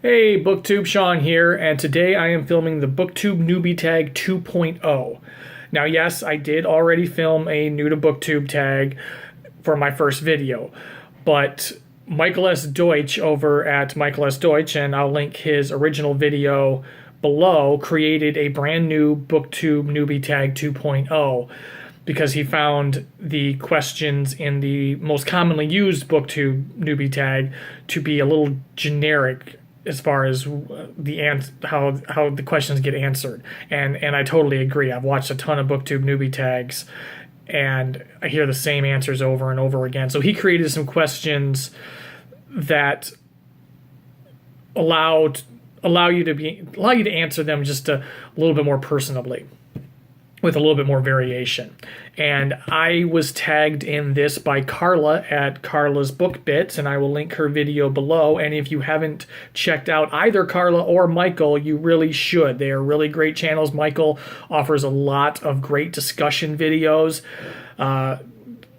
Hey, Booktube Sean here, and today I am filming the Booktube Newbie Tag 2.0. Now, yes, I did already film a new to Booktube tag for my first video, but Michael S. Deutsch over at Michael S. Deutsch, and I'll link his original video below, created a brand new Booktube Newbie Tag 2.0 because he found the questions in the most commonly used Booktube Newbie Tag to be a little generic as far as how the questions get answered. And I totally agree. I've watched a ton of Booktube Newbie Tags, and I hear the same answers over and over again. So he created some questions that allow you to answer them just a little bit more personably, with a little bit more variation. And I was tagged in this by Carla at Carla's Book Bits, and I will link her video below. And if you haven't checked out either Carla or Michael, you really should. They are really great channels. Michael offers a lot of great discussion videos.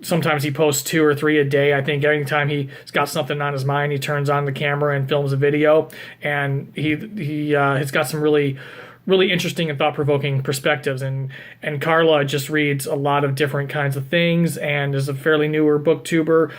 Sometimes he posts 2 or 3 a day. I think anytime he's got something on his mind, he turns on the camera and films a video. And he has got some really interesting and thought-provoking perspectives, and Carla just reads a lot of different kinds of things and is a fairly newer booktuber,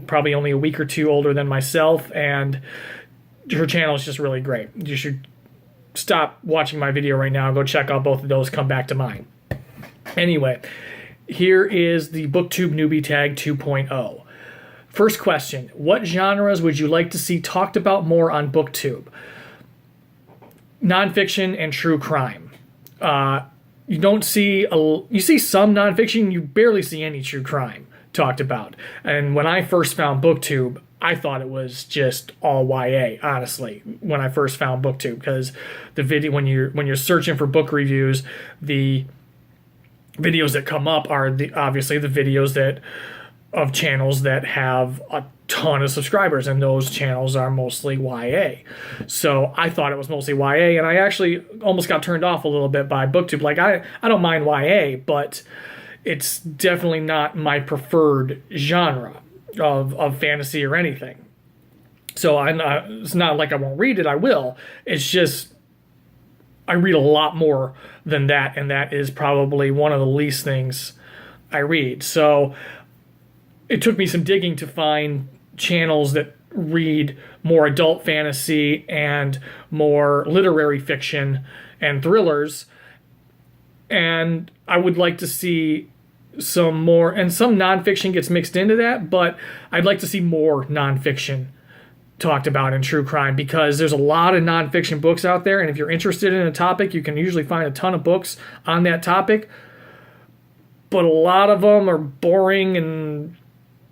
probably only a week or 2 older than myself, and her channel is just really great. You should stop watching my video right now, go check out both of those, come back to mine. Anyway, here is the Booktube Newbie Tag 2.0. First question: what genres would you like to see talked about more on Booktube? Nonfiction and true crime. You see some nonfiction, you barely see any true crime talked about. And when I first found Booktube, I thought it was just all YA, honestly, when I first found Booktube, because the video, when you're searching for book reviews, the videos that come up are obviously the videos of channels that have a ton of subscribers, and those channels are mostly YA. So I thought it was mostly YA, and I actually almost got turned off a little bit by Booktube. Like, I don't mind YA, but it's definitely not my preferred genre of fantasy or anything. So it's not like I won't read it, I will. It's just I read a lot more than that, and that is probably one of the least things I read. So it took me some digging to find channels that read more adult fantasy and more literary fiction and thrillers. And I would like to see some more, and some nonfiction gets mixed into that, but I'd like to see more nonfiction talked about in true crime, because there's a lot of nonfiction books out there, and if you're interested in a topic, you can usually find a ton of books on that topic, but a lot of them are boring and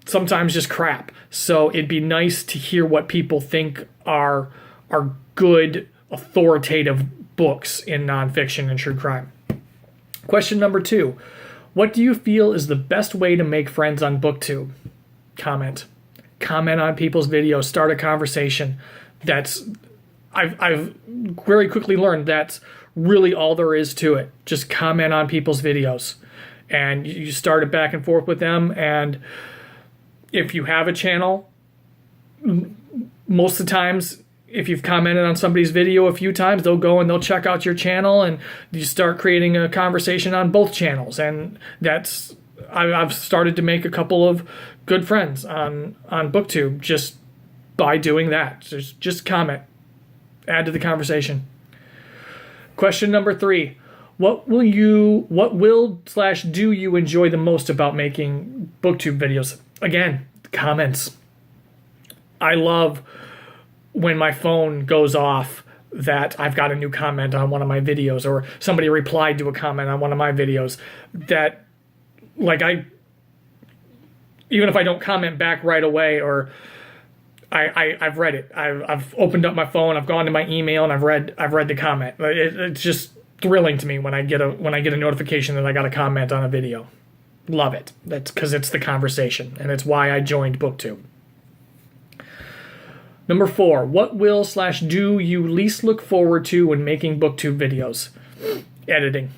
sometimes just crap. So it'd be nice to hear what people think are good, authoritative books in nonfiction and true crime. Question number 2. What do you feel is the best way to make friends on Booktube? Comment on people's videos. Start a conversation. I've very quickly learned that's really all there is to it. Just comment on people's videos, and you start it back and forth with them. And if you have a channel, most of the times, if you've commented on somebody's video a few times, they'll go and they'll check out your channel, and you start creating a conversation on both channels. And I've started to make a couple of good friends on Booktube just by doing that. Just comment, add to the conversation. Question number 3. What will do you enjoy the most about making Booktube videos? Again, comments. I love when my phone goes off that I've got a new comment on one of my videos, or somebody replied to a comment on one of my videos, that, like, even if I don't comment back right away, or I've read it. I've opened up my phone, I've gone to my email, and I've read the comment. It's just thrilling to me when I get a notification that I got a comment on a video. Love it. That's because it's the conversation, and it's why I joined Booktube. Number 4, what do you least look forward to when making Booktube videos? Editing.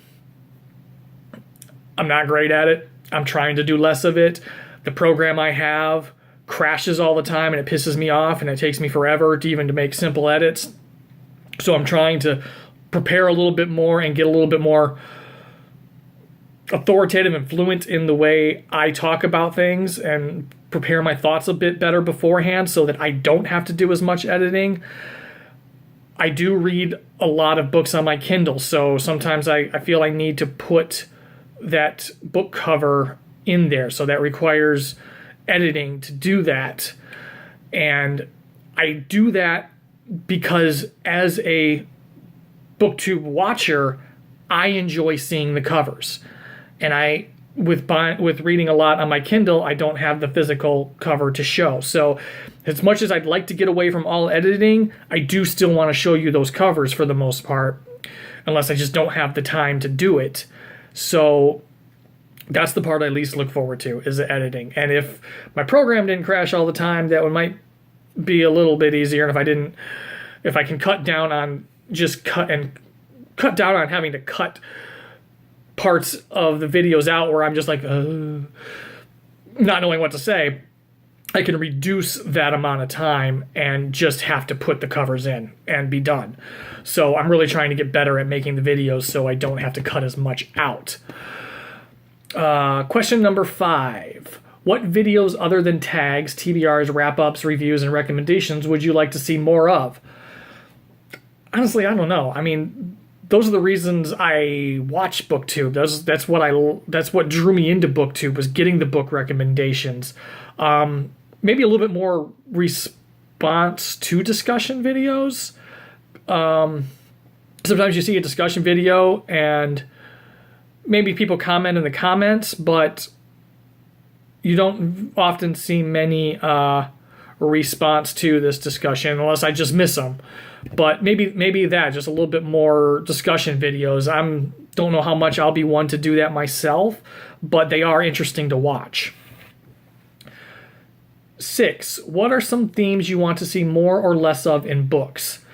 I'm not great at it. I'm trying to do less of it. The program I have crashes all the time and it pisses me off and it takes me forever to make simple edits. So I'm trying to prepare a little bit more and get a little bit more authoritative and fluent in the way I talk about things and prepare my thoughts a bit better beforehand so that I don't have to do as much editing. I do read a lot of books on my Kindle, so sometimes I feel I need to put that book cover in there, so that requires editing to do that. And I do that because as a Booktube watcher, I enjoy seeing the covers. And with reading a lot on my Kindle, I don't have the physical cover to show. So as much as I'd like to get away from all editing, I do still want to show you those covers for the most part, unless I just don't have the time to do it. So that's the part I least look forward to, is the editing. And if my program didn't crash all the time, that might be a little bit easier. And if I can cut down on cut down on having to cut parts of the videos out where I'm just like, not knowing what to say, I can reduce that amount of time and just have to put the covers in and be done. So I'm really trying to get better at making the videos so I don't have to cut as much out. Question number 5. What videos other than tags, TBRs, wrap-ups, reviews, and recommendations would you like to see more of? Honestly, I don't know. I mean, those are the reasons I watch Booktube. That's what drew me into Booktube, was getting the book recommendations. Maybe a little bit more response to discussion videos. Sometimes you see a discussion video and maybe people comment in the comments, but you don't often see many response to this discussion unless I just miss them. But maybe that, just a little bit more discussion videos. Don't know how much I'll be one to do that myself, but they are interesting to watch. 6. What are some themes you want to see more or less of in books?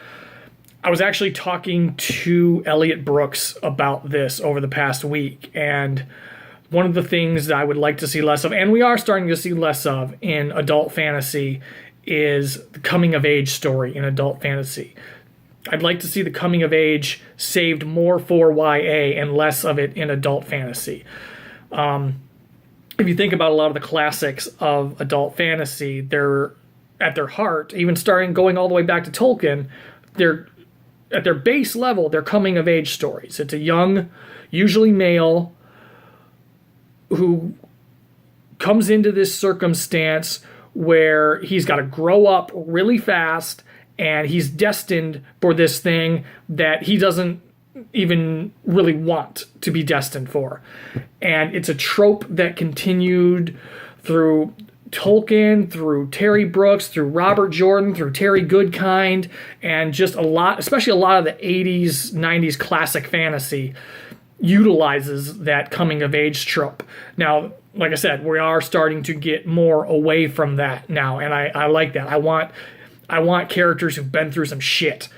I was actually talking to Elliot Brooks about this over the past week, and one of the things that I would like to see less of, and we are starting to see less of in adult fantasy, is the coming-of-age story in adult fantasy. I'd like to see the coming-of-age saved more for YA and less of it in adult fantasy. If you think about a lot of the classics of adult fantasy, they're, at their heart, even going all the way back to Tolkien, they're, at their base level, they're coming-of-age stories. It's a young, usually male, who comes into this circumstance where he's got to grow up really fast and he's destined for this thing that he doesn't even really want to be destined for. And it's a trope that continued through Tolkien, through Terry Brooks, through Robert Jordan, through Terry Goodkind, and just especially a lot of the 80s, 90s classic fantasy utilizes that coming-of-age trope. Now, like I said, we are starting to get more away from that now, and I like that. I want characters who've been through some shit.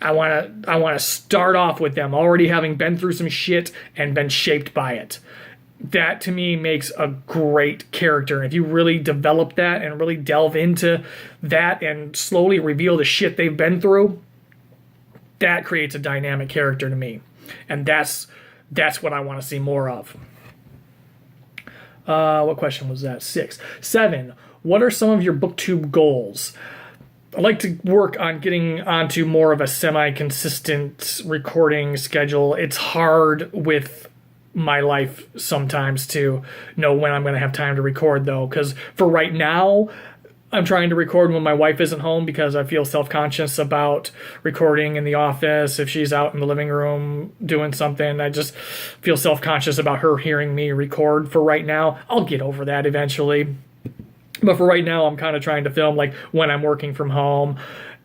I want to start off with them already having been through some shit and been shaped by it. That, to me, makes a great character. If you really develop that and really delve into that and slowly reveal the shit they've been through, that creates a dynamic character to me. And that's what I want to see more of. What question was that? 6. 7. What are some of your Booktube goals? I'd like to work on getting onto more of a semi-consistent recording schedule. It's hard with my life sometimes to know when I'm going to have time to record, though, because for right now, I'm trying to record when my wife isn't home because I feel self-conscious about recording in the office. If she's out in the living room doing something, I just feel self-conscious about her hearing me record for right now. I'll get over that eventually. But for right now, I'm kind of trying to film like when I'm working from home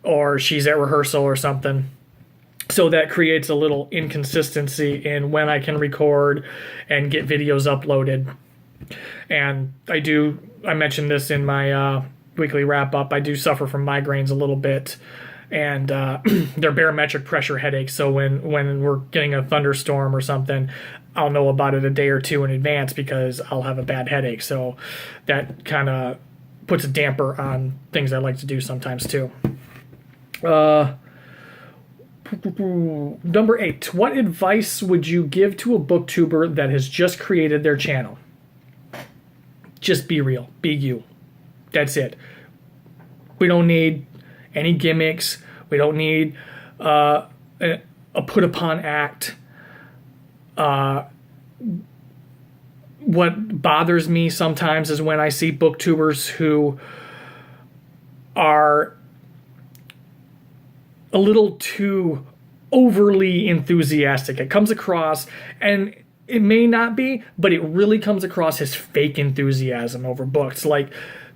or she's at rehearsal or something. So that creates a little inconsistency in when I can record and get videos uploaded. And I mentioned this in my weekly wrap-up, I do suffer from migraines a little bit. And they're barometric pressure headaches. So when we're getting a thunderstorm or something, I'll know about it a day or two in advance because I'll have a bad headache. So that kind of puts a damper on things I like to do sometimes too. Number 8. What advice would you give to a booktuber that has just created their channel? Just be real. Be you. That's it. We don't need any gimmicks. We don't need a put-upon act. What bothers me sometimes is when I see booktubers who are a little too overly enthusiastic. It comes across, and it may not be, but it really comes across as fake enthusiasm over books. Like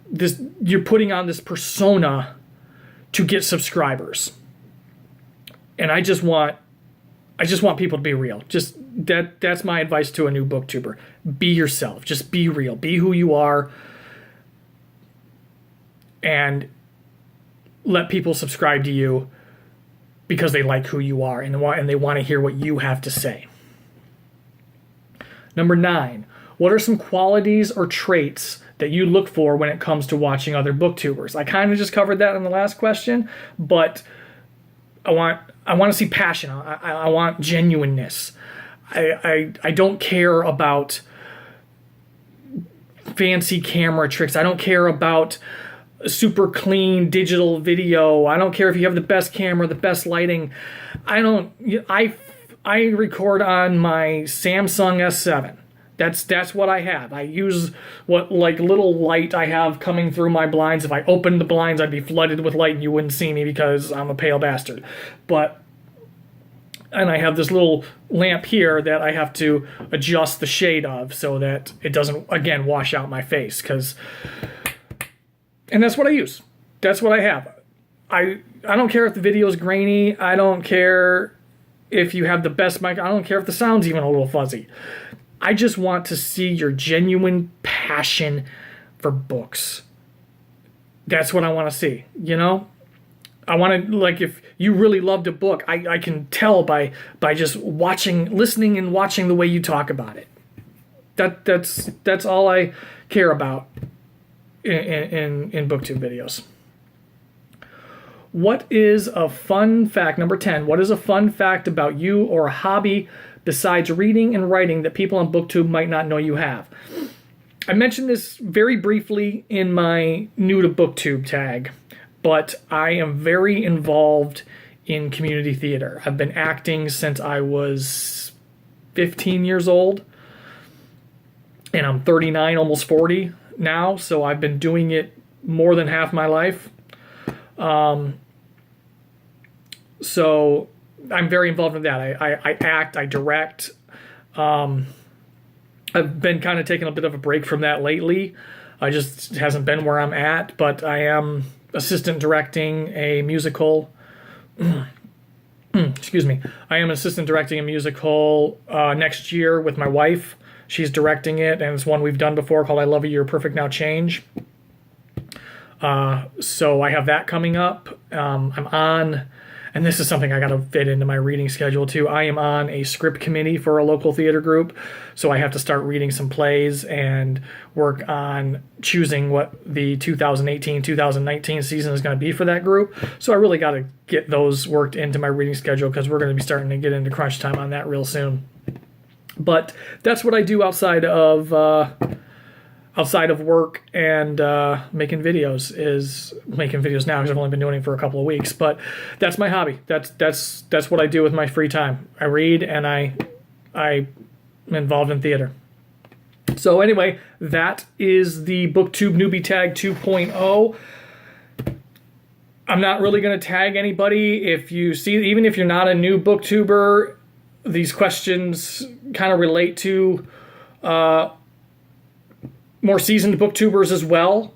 this, you're putting on this persona to get subscribers. And I just want people to be real. Just that's my advice to a new booktuber. Be yourself. Just be real. Be who you are. And let people subscribe to you because they like who you are and they want to hear what you have to say. Number 9, what are some qualities or traits that you look for when it comes to watching other booktubers? I kind of just covered that in the last question, but I want to see passion. I want genuineness. I don't care about fancy camera tricks. I don't care about super clean digital video. I don't care if you have the best camera, the best lighting. I record on my Samsung S7. That's what I have. I use what little light I have coming through my blinds. If I opened the blinds, I'd be flooded with light and you wouldn't see me because I'm a pale bastard. And I have this little lamp here that I have to adjust the shade of so that it doesn't, again, wash out my face. And that's what I use. That's what I have. I don't care if the video is grainy. I don't care if you have the best mic. I don't care if the sound's even a little fuzzy. I just want to see your genuine passion for books. That's what I want to see, you know? I want to, if you really loved a book, I can tell by just listening and watching the way you talk about it. That's all I care about in Booktube videos. What is a fun fact, number 10, what is a fun fact about you or a hobby besides reading and writing that people on Booktube might not know you have? I mentioned this very briefly in my new to Booktube tag, but I am very involved in community theater. I've been acting since I was 15 years old, and I'm 39, almost 40 now, so I've been doing it more than half my life. So I'm very involved in that. I act, I direct. I've been kind of taking a bit of a break from that lately. I just hasn't been where I'm at, but I am assistant directing a musical. Excuse me. I am assistant directing a musical next year with my wife. She's directing it, and it's one we've done before called I Love You, You're Perfect Now Change. So I have that coming up. I'm on, and this is something I got to fit into my reading schedule too. I am on a script committee for a local theater group, so I have to start reading some plays and work on choosing what the 2018-2019 season is going to be for that group. So I really got to get those worked into my reading schedule because we're going to be starting to get into crunch time on that real soon. But that's what I do outside of work and making videos now because I've only been doing it for a couple of weeks. But that's my hobby. That's what I do with my free time. I read and I'm involved in theater. So anyway, that is the Booktube Newbie Tag 2.0. I'm not really going to tag anybody. If you see, even if you're not a new booktuber, these questions kind of relate to more seasoned booktubers as well.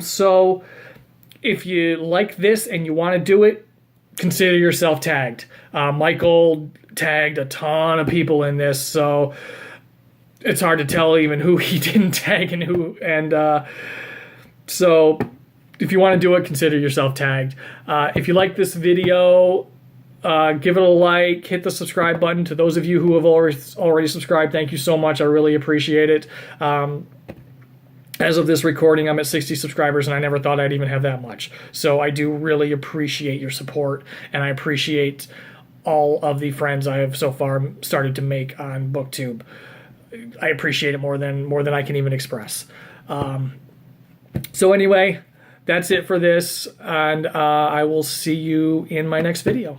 So if you like this and you want to do it, consider yourself tagged. Michael tagged a ton of people in this, so it's hard to tell even who he didn't tag and who. And so if you want to do it, consider yourself tagged. If you like this video, give it a like, hit the subscribe button. To those of you who have already subscribed, thank you so much. I really appreciate it. And As of this recording, I'm at 60 subscribers, and I never thought I'd even have that much. So I do really appreciate your support, and I appreciate all of the friends I have so far started to make on BookTube. I appreciate it more than I can even express. So anyway, that's it for this, and I will see you in my next video.